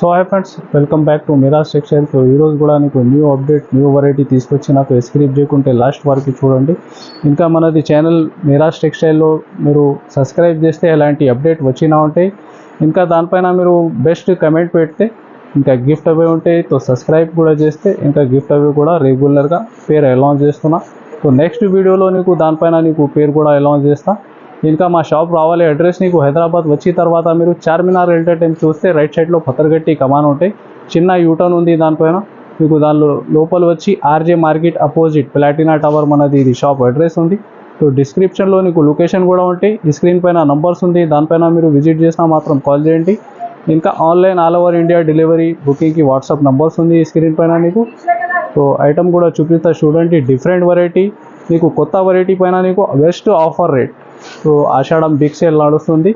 So hi friends, welcome back to Miraj textile. So ఈరోజు కూడా నీకు న్యూ అప్డేట్, న్యూ వెరైటీ తీసుకొచ్చి నాకు స్క్రిప్ట్ చేయకుంటే లాస్ట్ వరకు చూడండి. ఇంకా మనది ఛానల్ మిరాజ్ టెక్స్టైల్లో మీరు సబ్స్క్రైబ్ చేస్తే ఎలాంటి అప్డేట్ వచ్చినా ఉంటాయి. ఇంకా దానిపైన మీరు బెస్ట్ కమెంట్ పెడితే ఇంకా గిఫ్ట్ అవి ఉంటాయి. సో సబ్స్క్రైబ్ కూడా చేస్తే ఇంకా గిఫ్ట్ అవి కూడా రెగ్యులర్గా పేరు అనౌన్స్ చేస్తున్నా. సో నెక్స్ట్ వీడియోలో నీకు దానిపైన నీకు పేరు కూడా అనౌన్స్ చేస్తా. ఇంకా మా షాప్ రావాలి అడ్రస్ నీకు హైదరాబాద్ వచ్చిన తర్వాత మీరు చార్మినార్ ఎంటర్టైన్ చూస్తే రైట్ సైడ్లో పత్తర్గట్టి కమాన్ ఉంటాయి. చిన్న యూటర్న్ ఉంది దానిపైన. మీకు దానిలో లోపల వచ్చి RJ market opposite Platina tower మనది ఇది షాప్ అడ్రస్ ఉంది. సో డిస్క్రిప్షన్లో నీకు లొకేషన్ కూడా ఉంటాయి. ఈ స్క్రీన్ పైన నంబర్స్ ఉంది, దానిపైన మీరు విజిట్ చేసినా మాత్రం కాల్ చేయండి. ఇంకా online all over India delivery బుకింగ్కి వాట్సాప్ నంబర్స్ ఉంది ఈ స్క్రీన్ పైన నీకు. సో ఐటమ్ కూడా చూపిస్తా చూడండి. డిఫరెంట్ వెరైటీ నీకు కొత్త వెరైటీ పైన నీకు బెస్ట్ ఆఫర్ రేట్. సో ఆషాఢం బిగ్ సేల్ నడుస్తుంది.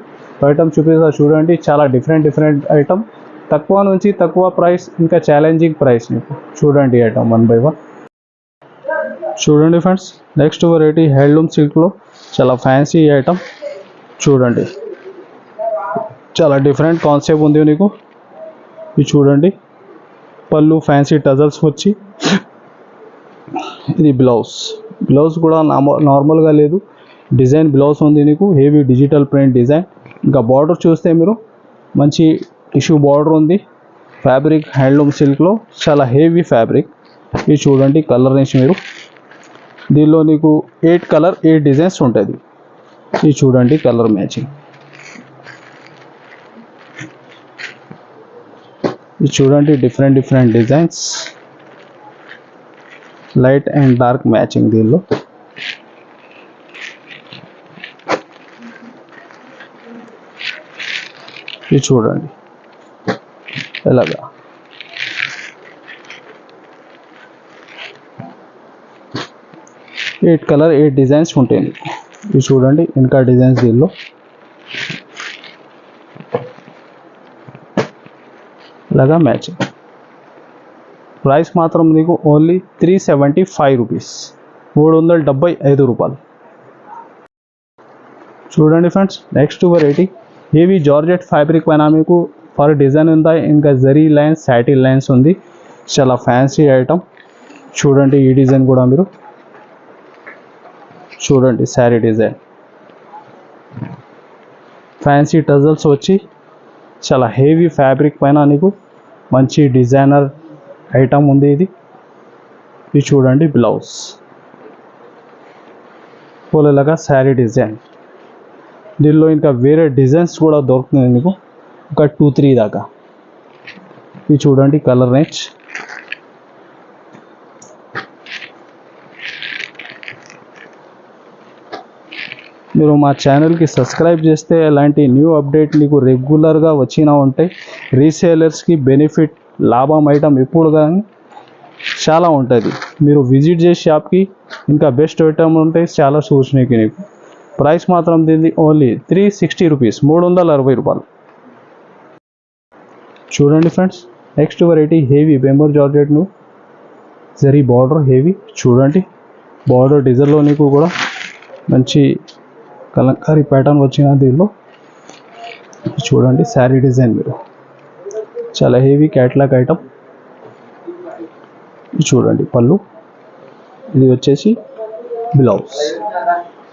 ఐటమ్ చూపిస్తా చూడండి. చాలా డిఫరెంట్ ఐటమ్, తక్కువ నుంచి తక్కువ ప్రైస్, ఇంకా ఛాలెంజింగ్ ప్రైస్ నీకు చూడండి. ఐటమ్ వన్ బై వన్ చూడండి ఫ్రెండ్స్. నెక్స్ట్ వెరైటీ హ్యాండ్లూమ్ సిల్క్లో చాలా ఫ్యాన్సీ ఐటమ్ చూడండి. చాలా డిఫరెంట్ కాన్సెప్ట్ ఉంది నీకు. ఇది చూడండి. పళ్ళు ఫ్యాన్సీ టజల్స్ వచ్చి, ఇది బ్లౌజ్ కూడా నార్మల్గా లేదు, డిజైన్ బ్లౌజ్ ఉంది నీకు. Heavy digital print design. ఇంకా బార్డర్ చూస్తే మీరు మంచి టిష్యూ బార్డర్ ఉంది. ఫ్యాబ్రిక్ హ్యాండ్లూమ్ సిల్క్లో చాలా హెవీ ఫ్యాబ్రిక్. ఇది చూడండి. కలర్ రేంజ్ మీరు దీనిలో నీకు 8 కలర్ 8 డిజైన్స్ ఉంటుంది. ఇది చూడండి కలర్ మ్యాచింగ్. ఇది చూడండి different designs, light and dark matching దీనిలో. ఇది చూడండి ఎలాగా. ఎయిట్ కలర్ 8 డిజైన్స్ ఉంటాయి. ఇది చూడండి ఇంకా డిజైన్స్ దీనిలో. ఇలాగా మ్యాచింగ్. ప్రైస్ మాత్రం నీకు ఓన్లీ 375 రూపీస్, 375 రూపాయలు. చూడండి friends. Next variety heavy georgette fabric పైన మీకు ఫర్ డిజైన్ ఉంది. ఇంకా జరీ లైన్స్, సాటిన్ లైన్స్ ఉంది. చాలా ఫ్యాన్సీ ఐటమ్ చూడండి. ఈ డిజైన్ కూడా మీరు చూడండి. శారీ డిజైన్, ఫ్యాన్సీ టజల్స్ వచ్చి చాలా హెవీ ఫ్యాబ్రిక్ పైన నీకు మంచి డిజైనర్ ఐటమ్ ఉంది ఇది. ఇది చూడండి బ్లౌజ్ పోలేలాగా శారీ డిజైన్. దీనిలో ఇంకా వేరే డిజైన్స్ కూడా దొరుకుతుంది మీకు, ఒక 2-3 దాకా. ఇది చూడండి కలర్ రేంజ్. మీరు మా ఛానల్కి సబ్స్క్రైబ్ చేస్తే ఎలాంటి న్యూ అప్డేట్ నీకు రెగ్యులర్గా వచ్చినా ఉంటాయి. రీసేలర్స్కి బెనిఫిట్, లాభం ఐటమ్ ఎప్పుడు కానీ చాలా ఉంటుంది. మీరు విజిట్ చేసే షాప్కి ఇంకా బెస్ట్ ఐటమ్ ఉంటాయి చాలా చూసినాకి నీకు. ప్రైస్ మాత్రం దీన్ని ఓన్లీ 360 రూపీస్, 360 రూపాయలు. చూడండి friends. Next variety heavy బెంబర్ జార్జెట్ను zari border heavy చూడండి. బార్డర్ డిజైన్లో నీకు కూడా మంచి కలంకారీ ప్యాటర్న్ వచ్చిన దీనిలో. చూడండి శారీ డిజైన్ మీరు చాలా హెవీ క్యాట్లాగ్ ఐటమ్. ఇది చూడండి పళ్ళు. ఇది వచ్చేసి బ్లౌజ్.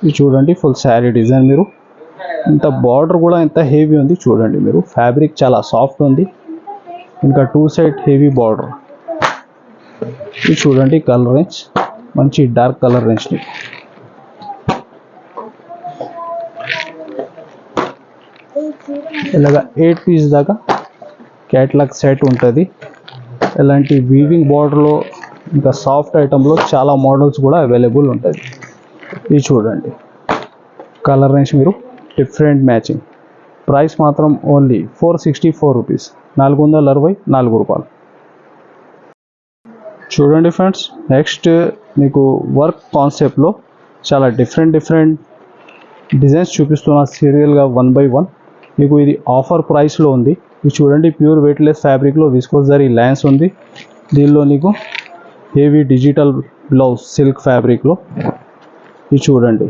ఇది చూడండి ఫుల్ శారీ డిజైన్ మీరు. ఇంత బార్డర్ కూడా ఎంత హెవీ ఉంది చూడండి మీరు. ఫ్యాబ్రిక్ చాలా సాఫ్ట్ ఉంది. ఇంకా 2 సైడ్ హెవీ బార్డర్. ఇది చూడండి కలర్ రేంజ్, మంచి డార్క్ కలర్ రేంజ్. ఇలాగా 8 పీస్ దాకా క్యాట్లాగ్ సెట్ ఉంటుంది. ఇలాంటి వీవింగ్ బార్డర్లో ఇంకా సాఫ్ట్ ఐటెంలో చాలా మోడల్స్ కూడా అవైలబుల్ ఉంటుంది. ఇది చూడండి కలర్ రేంజ్ మీరు డిఫరెంట్ మ్యాచింగ్. ప్రైస్ మాత్రం ఓన్లీ 464 రూపీస్, 464 రూపాయలు. చూడండి ఫ్రెండ్స్. నెక్స్ట్ మీకు వర్క్ కాన్సెప్ట్లో చాలా డిఫరెంట్ డిజైన్స్ చూపిస్తున్నా సీరియల్గా 1 by 1. మీకు ఇది ఆఫర్ ప్రైస్లో ఉంది. ఇది చూడండి ప్యూర్ వెయిట్లెస్ ఫ్యాబ్రిక్లో విస్కోస్ జరీ లైన్స్ ఉంది. దీనిలో నీకు హెవీ డిజిటల్ బ్లౌజ్ సిల్క్ ఫ్యాబ్రిక్లో. ఇది చూడండి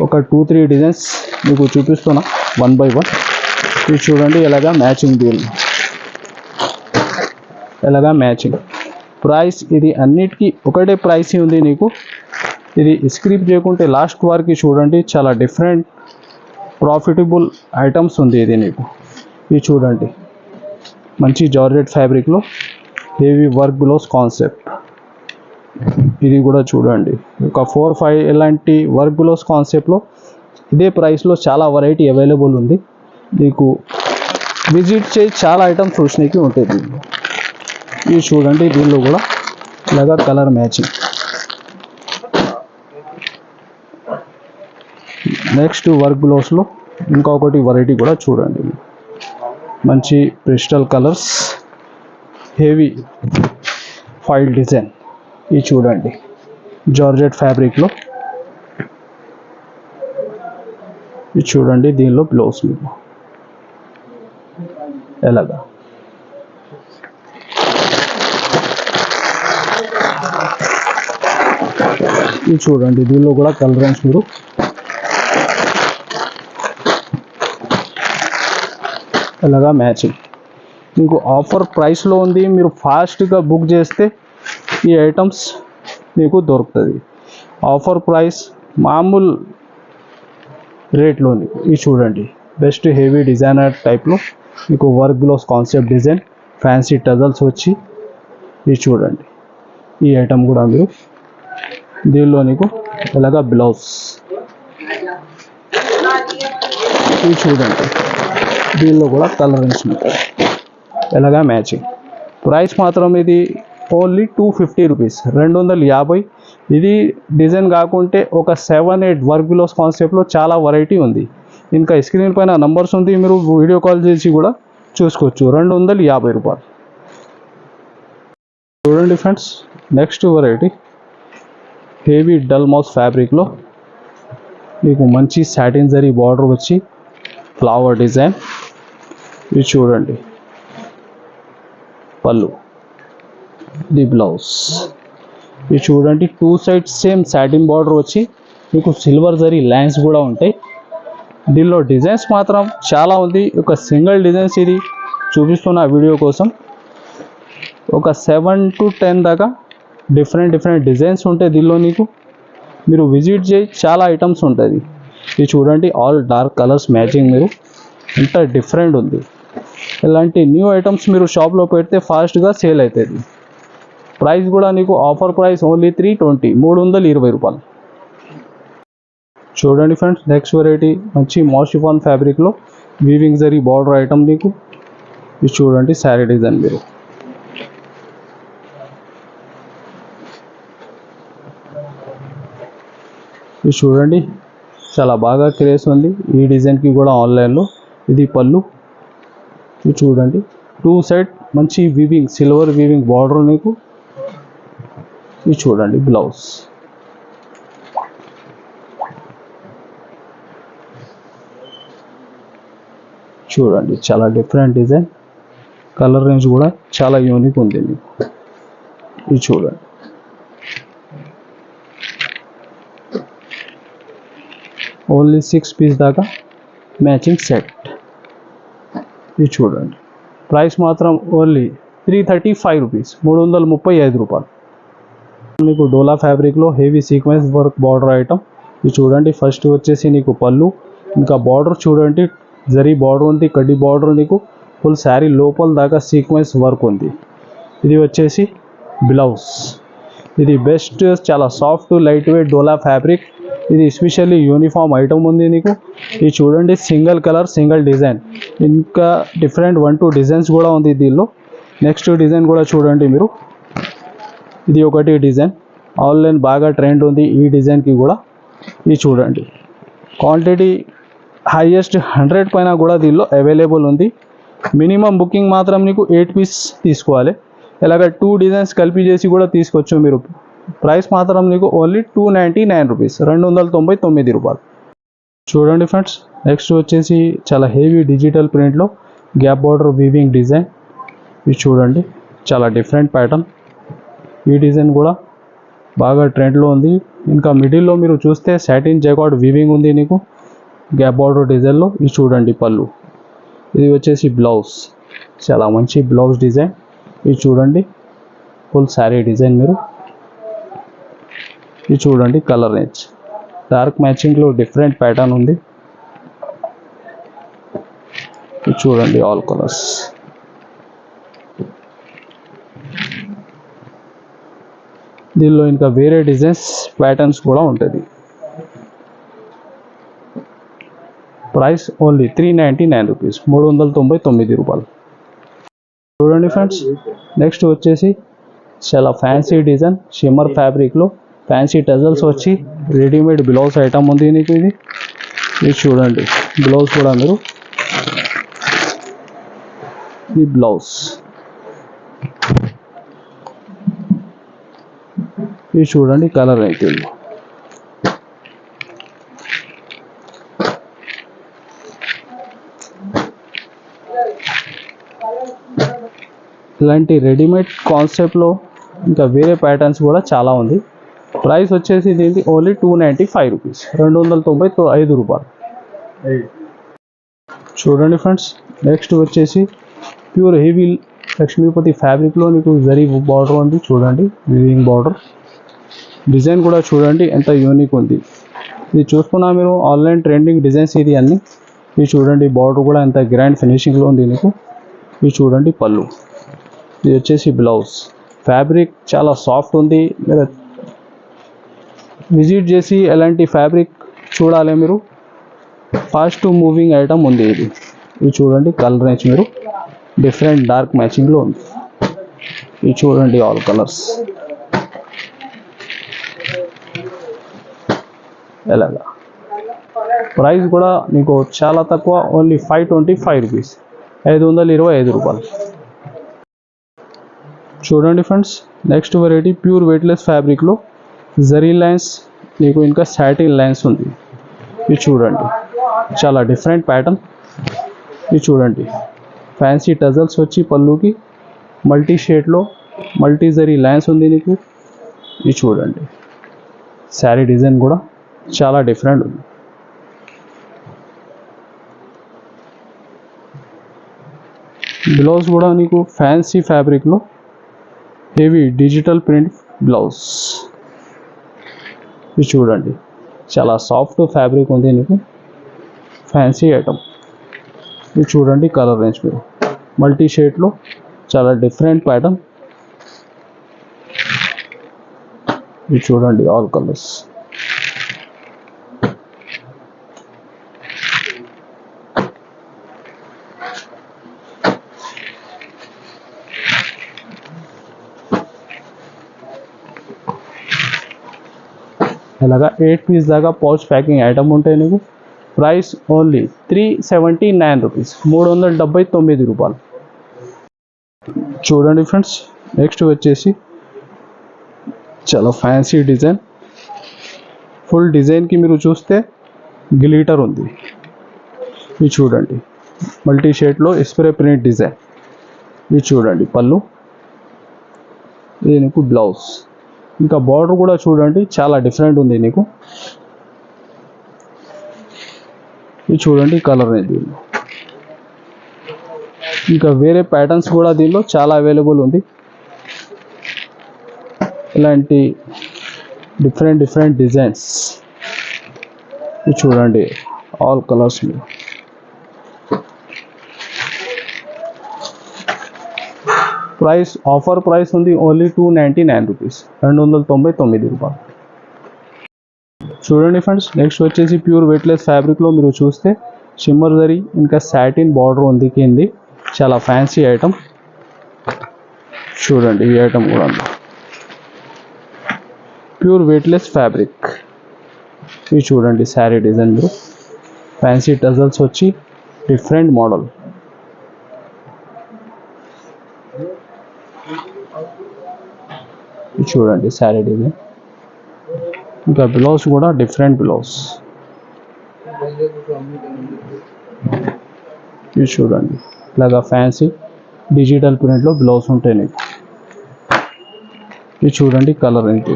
ఒక 2-3 డిజైన్స్ మీకు చూపిస్తున్నా 1 by 1. ఇది చూడండి ఎలాగా మ్యాచింగ్ దీని ఎలాగా మ్యాచింగ్. ప్రైస్ ఇది అన్నిటికీ ఒకటే ప్రైస్ ఉంది నీకు. ఇది స్క్రిప్ చేయకుంటే లాస్ట్ వరకు చూడండి, చాలా డిఫరెంట్ ప్రాఫిటబుల్ ఐటమ్స్ ఉంది ఇది నీకు. ఇది చూడండి, మంచి జార్జెట్ ఫ్యాబ్రిక్లో హెవీ వర్క్ గ్లోవ్స్ కాన్సెప్ట్. ఇది కూడా చూడండి, ఒక 4-5 ఇలాంటి వర్క్ గ్లోవ్స్ కాన్సెప్ట్లో ఇదే ప్రైస్లో చాలా వెరైటీ అవైలబుల్ ఉంది. మీకు విజిట్ చేయి, చాలా ఐటమ్స్ చూసినకి ఉంటాయి దీనిలో. ఇది చూడండి, దీనిలో కూడా ఇలాగా కలర్ మ్యాచింగ్. నెక్స్ట్ వర్క్ గ్లోవ్స్లో ఇంకొకటి వెరైటీ కూడా చూడండి, మంచి crystal colours, heavy file design. ఇది చూడండి, జార్జెట్ ఫ్యాబ్రిక్లో. ఇది చూడండి, దీనిలో బ్లౌజ్ మీకు ఎలాగా. ఇది చూడండి, దీనిలో కూడా కలరెన్స్ మీరు ఎలాగా మ్యాచింగ్. మీకు ఆఫర్ ప్రైస్లో ఉంది, మీరు ఫాస్ట్గా బుక్ చేస్తే ఈ ఐటమ్స్ మీకు దొరుకుతుంది. ఆఫర్ ప్రైస్ మామూలు రేట్లో. ఇది చూడండి, బెస్ట్ హెవీ డిజైనర్ టైప్లో మీకు work gloves concept design, fancy tassels వచ్చి. ఇది చూడండి, ఈ ఐటమ్ కూడా మీరు దీనిలో నీకు ఎలాగా బ్లౌజ్. ఇది చూడండి, దీనిలో కూడా కలరెన్స్ ఉంటుంది ఎలాగా మ్యాచింగ్. ప్రైస్ మాత్రం ఇది ఓన్లీ 250 రూపీస్, 250. ఇది డిజైన్ కాకుంటే ఒక 7-8 వర్క్ గ్లోవ్స్ కాన్సెప్ట్లో చాలా వెరైటీ ఉంది. ఇంకా స్క్రీన్ పైన నంబర్స్ ఉంది, మీరు వీడియో కాల్ చేసి కూడా చూసుకోవచ్చు. 250 రూపాయలు. చూడండి friends, next variety heavy dull mouse ఫ్యాబ్రిక్లో మీకు మంచి సాటిన్ జరీ బార్డర్ వచ్చి ఫ్లవర్ డిజైన్. ఇది చూడండి, పళ్ళు, ది బ్లౌజ్. ఇది చూడండి, 2 సైడ్స్ సేమ్ సాటిన్ బార్డర్ వచ్చి మీకు సిల్వర్ జరీ లైన్స్ కూడా ఉంటాయి. దీనిలో డిజైన్స్ మాత్రం చాలా ఉంది. ఒక సింగిల్ డిజైన్స్ ఇది చూపిస్తున్న వీడియో కోసం. ఒక 7 to 10 దాకా డిఫరెంట్ డిజైన్స్ ఉంటాయి దీనిలో నీకు. మీరు విజిట్ చేయి, చాలా ఐటమ్స్ ఉంటుంది. ఇది చూడండి, ఆల్ డార్క్ కలర్స్ మ్యాచింగ్. మీరు ఎంత డిఫరెంట్ ఉంది. ఇలాంటి న్యూ ఐటమ్స్ మీరు షాప్లో పెడితే ఫాస్ట్గా సేల్ అవుతుంది. ప్రైస్ కూడా నీకు ఆఫర్ ప్రైస్ ఓన్లీ 320 రూపాయలు. చూడండి ఫ్రెండ్స్, నెక్స్ట్ వెరైటీ మంచి మోషిఫాన్ ఫ్యాబ్రిక్లో వీవింగ్ జరీ బార్డర్ ఐటమ్ నీకు. ఇది చూడండి, శారీ డిజైన్. మీరు ఇది చూడండి, చాలా బాగా క్రేజ్ ఉంది ఈ డిజైన్కి కూడా ఆన్లైన్లో. ఇది పళ్ళు. ఇది చూడండి, 2 సైడ్ మంచి వీవింగ్, సిల్వర్ వీవింగ్ బార్డర్ నీకు. ఇది చూడండి, బ్లౌజ్. చూడండి, చాలా డిఫరెంట్ డిజైన్, కలర్ రేంజ్ కూడా చాలా యూనిక్ ఉంది మీకు. ఇది చూడండి, ఓన్లీ 6 పీస్ దాకా మ్యాచింగ్ సెట్. ఇది చూడండి, ప్రైస్ మాత్రం ఓన్లీ 335 రూపీస్, 335 రూపాయలు. మీకు డోలా ఫ్యాబ్రిక్లో heavy sequence work border item. ఇది చూడండి, ఫస్ట్ వచ్చేసి నీకు పళ్ళు, ఇంకా బార్డర్ చూడండి, జరీ బార్డర్ ఉంది, కడ్డీ బార్డర్ నీకు ఫుల్ శారీ లోపల దాకా సీక్వెన్స్ వర్క్ ఉంది. ఇది వచ్చేసి బ్లౌజ్. ఇది బెస్ట్, చాలా సాఫ్ట్ లైట్ వెయిట్ డోలా ఫ్యాబ్రిక్. ఇది ఎస్పెషల్లీ యూనిఫామ్ ఐటమ్ ఉంది నీకు. ఇది చూడండి, సింగిల్ కలర్ సింగిల్ డిజైన్, ఇంకా డిఫరెంట్ 1-2 డిజైన్స్ కూడా ఉంది దీనిలో. నెక్స్ట్ డిజైన్ కూడా చూడండి మీరు. ఇది ఒకటి డిజైన్, ఆన్లైన్ బాగా ట్రెండ్ ఉంది ఈ డిజైన్కి కూడా. ఇది చూడండి, క్వాంటిటీ హైయెస్ట్ 100 పైన కూడా దీనిలో అవైలబుల్ ఉంది. మినిమం బుకింగ్ మాత్రం నీకు 8 పీస్ తీసుకోవాలి. ఇలాగ 2 డిజైన్స్ కలిపి చేసి కూడా తీసుకోవచ్చు మీరు. ప్రైస్ మాత్రం నీకు ఓన్లీ 299 రూపీస్, 299 రూపాయలు. చూడండి ఫ్రెండ్స్, నెక్స్ట్ వచ్చేసి చాలా హెవీ డిజిటల్ ప్రింట్లో గ్యాప్ బార్డర్ వీవింగ్ డిజైన్. ఇది చూడండి, చాలా డిఫరెంట్ ప్యాటర్న్. ఈ డిజైన్ కూడా బాగా ట్రెండ్లో ఉంది. ఇంకా మిడిల్లో మీరు చూస్తే సాటిన్ జైకార్డ్ వీవింగ్ ఉంది నీకు గ్యాప్ బార్డర్ డిజైన్లో. ఇది చూడండి, పళ్ళు. ఇది వచ్చేసి బ్లౌజ్, చాలా మంచి బ్లౌజ్ డిజైన్. ఇది చూడండి ఫుల్ శారీ డిజైన్ మీరు. ఇది చూడండి కలర్ రేంజ్ డార్క్ మ్యాచింగ్లో డిఫరెంట్ ప్యాటర్న్ ఉంది. ఇది చూడండి ఆల్ కలర్స్. దీనిలో ఇంకా వేరే డిజైన్స్ ప్యాటర్న్స్ కూడా ఉంటుంది. ప్రైస్ ఓన్లీ 399 రూపీస్, 399 రూపాయలు. చూడండి ఫ్రెండ్స్, నెక్స్ట్ వచ్చేసి చాలా ఫ్యాన్సీ డిజైన్ షిమ్మర్ ఫ్యాబ్రిక్లో ఫ్యాన్సీ టజల్స్ వచ్చి రెడీమేడ్ బ్లౌజ్ ఐటమ్ ఉంది నీకు. ఇది చూడండి బ్లౌజ్ కూడా మీరు, ఈ బ్లౌజ్ ఇది చూడండి కలర్ అయితే. ఇలాంటి రెడీమేడ్ కాన్సెప్ట్లో ఇంకా వేరే ప్యాటర్న్స్ కూడా చాలా ఉంది. ప్రైస్ వచ్చేసి దీనికి ఓన్లీ 295 రూపీస్, 295 రూపాయలు. చూడండి ఫ్రెండ్స్, నెక్స్ట్ వచ్చేసి ప్యూర్ హెవీ లక్ష్మీపతి ఫ్యాబ్రిక్లో నీకు జరీ బార్డర్ ఉంది. చూడండి వీవింగ్ బార్డర్ డిజైన్ కూడా చూడండి ఎంత యూనిక్ ఉంది. ఇది చూసుకున్నా మీరు ఆన్లైన్ ట్రెండింగ్ డిజైన్స్ ఇది అన్నీ. ఇది చూడండి బార్డర్ కూడా ఎంత గ్రాండ్ ఫినిషింగ్లో ఉంది నీకు. ఇది చూడండి పళ్ళు. ఇది వచ్చేసి బ్లౌజ్. ఫ్యాబ్రిక్ చాలా సాఫ్ట్ ఉంది. మీరు విజిట్ చేసి ఎలాంటి ఫ్యాబ్రిక్ చూడాలి మీరు. ఫాస్ట్ మూవింగ్ ఐటమ్ ఉంది ఇది. ఇది చూడండి కలర్ రేంజ్ మీరు డిఫరెంట్ డార్క్ మ్యాచింగ్లో ఉంది. ఇది చూడండి ఆల్ కలర్స్ ఎలాగా. ప్రైస్ కూడా మీకు చాలా తక్కువ, ఓన్లీ 525 రూపీస్, 525 రూపాయలు. చూడండి friends, next variety pure weightless ఫ్యాబ్రిక్లో జరీ లైన్స్ మీకు ఇంకా సాటిన్ లైన్స్ ఉంది. ఇది చూడండి చాలా డిఫరెంట్ ప్యాటర్న్. ఇది చూడండి ఫ్యాన్సీ టజల్స్ వచ్చి పళ్ళుకి మల్టీ షేడ్లో మల్టీ జరీ లైన్స్ ఉంది నీకు. ఇది చూడండి శారీ డిజైన్ కూడా చాలా డిఫరెంట్ ఉంది. బ్లౌజ్ కూడా నీకు ఫ్యాన్సీ ఫ్యాబ్రిక్లో హెవీ డిజిటల్ ప్రింట్ బ్లౌజ్. ఇది చూడండి చాలా సాఫ్ట్ ఫ్యాబ్రిక్ ఉంది నీకు, ఫ్యాన్సీ ఐటమ్. ఇది చూడండి కలర్ రేంజ్ మీరు మల్టీ షేడ్లో చాలా డిఫరెంట్ ప్యాటర్న్. ఇది చూడండి ఆల్ కలర్స్. ఇలాగా 8 పీస్ దాకా పౌచ్ ప్యాకింగ్ ఐటమ్ ఉంటాయి నీకు. ప్రైస్ ఓన్లీ 379 రూపీస్, 379 రూపాయలు. చూడండి ఫ్రెండ్స్, నెక్స్ట్ వచ్చేసి చాలా ఫ్యాన్సీ డిజైన్. ఫుల్ డిజైన్కి మీరు చూస్తే గ్లిటర్ ఉంది. ఇది చూడండి మల్టీ షేడ్లో స్ప్రే ప్రింట్ డిజైన్. ఇది చూడండి పళ్ళు. ఇది నీకు బ్లౌజ్. ఇంకా బార్డర్ కూడా చూడండి చాలా డిఫరెంట్ ఉంది నీకు. ఇది చూడండి కలర్ అనేది దీనిలో. ఇంకా వేరే ప్యాటర్న్స్ కూడా దీనిలో చాలా అవైలబుల్ ఉంది. ఇలాంటి డిఫరెంట్ డిజైన్స్. ఇది చూడండి ఆల్ కలర్స్ మీద. ప్రైస్ ఆఫర్ ప్రైస్ ఉంది ఓన్లీ 299 రూపీస్, 299 రూపాయలు. చూడండి ఫ్రెండ్స్, నెక్స్ట్ వచ్చేసి ప్యూర్ వెయిట్లెస్ ఫ్యాబ్రిక్లో మీరు చూస్తే షిమ్మర్ జరీ ఇంకా సాటిన్ బార్డర్ ఉంది కింది. చాలా ఫ్యాన్సీ ఐటమ్. చూడండి ఈ ఐటమ్ కూడా ఉంది. Pure weightless fabric. ఇది చూడండి శారీ డిజైన్ మీరు ఫ్యాన్సీ టజల్స్ వచ్చి డిఫరెంట్ మోడల్. ఇది చూడండి శారీ డిజైన్. ఇంకా బ్లౌజ్ కూడా డిఫరెంట్ బ్లౌజ్. ఇది చూడండి ఇలాగా ఫ్యాన్సీ డిజిటల్ ప్రింట్లో బ్లౌజ్ ఉంటాయి నీకు. ఇది చూడండి కలర్ ఏంటి.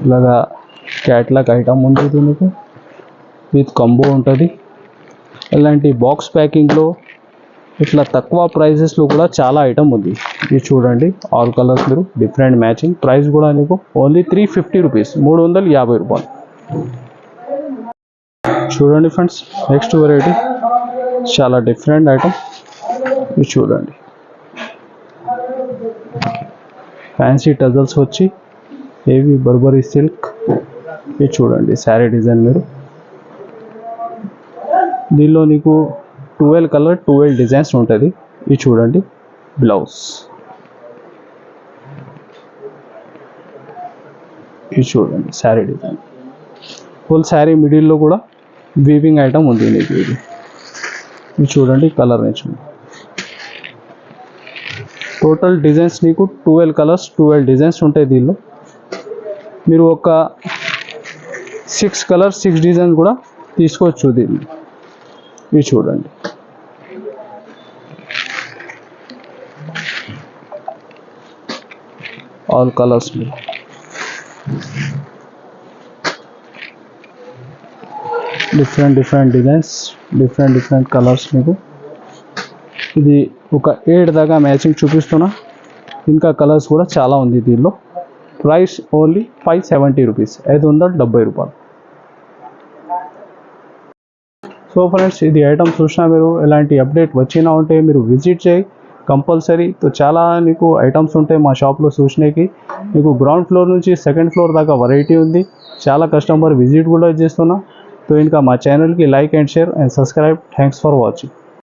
ఇలాగా క్యాట్లాగ్ ఐటమ్ ఉంటుంది మీకు, విత్ కంబో ఉంటుంది. ఇలాంటి బాక్స్ ప్యాకింగ్లో ఇట్లా తక్కువ ప్రైజెస్లో కూడా చాలా ఐటమ్ ఉంది. ఇది చూడండి, ఆల్ కలర్స్ మీరు డిఫరెంట్ మ్యాచింగ్. ప్రైస్ కూడా మీకు ఓన్లీ 350 రూపీస్, 350 రూపాయలు. చూడండి ఫ్రెండ్స్, నెక్స్ట్ వెరైటీ చాలా డిఫరెంట్ ఐటమ్. ఇది చూడండి, ఫ్యాన్సీ టజల్స్ వచ్చి హెవీ బర్బరీ సిల్క్. ఇది చూడండి శారీ డిజైన్ మీరు. దీనిలో నీకు 12 కలర్ 12 డిజైన్స్ ఉంటుంది. ఇది చూడండి బ్లౌజ్. ఇది చూడండి శారీ డిజైన్. ఫుల్ శారీ మిడిల్లో కూడా వీవింగ్ ఐటమ్ ఉంది నీకు. ఇది చూడండి కలర్ నేర్చు. టోటల్ డిజైన్స్ నీకు 12 కలర్స్ 12 డిజైన్స్ ఉంటాయి. దీనిలో మీరు ఒక 6 కలర్స్ 6 డిజైన్ కూడా తీసుకోవచ్చు దీన్ని. ఇది చూడండి, ఆల్ కలర్స్ మీద డిఫరెంట్ డిజైన్స్, డిఫరెంట్ కలర్స్ మీకు. ఇది ఒక 8 దాకా మ్యాచింగ్ చూపిస్తున్నా. ఇంకా కలర్స్ కూడా చాలా ఉంది దీనిలో. ప్రైస్ ఓన్లీ 570 రూపీస్, 570 రూపాయలు. సో ఫ్రెండ్స్, ఇది ఐటమ్ చూసినా మీరు ఎలాంటి అప్డేట్ వచ్చినా ఉంటే మీరు విజిట్ చేయి కంపల్సరీ. చాలా నీకు ఐటమ్స్ ఉంటాయి మా షాప్లో చూసినాకి. మీకు గ్రౌండ్ ఫ్లోర్ నుంచి సెకండ్ ఫ్లోర్ దాకా వెరైటీ ఉంది. చాలా కస్టమర్ విజిట్ కూడా చేస్తున్నా. तो इनका మా ఛానల్కి like and share and subscribe. Thanks for watching.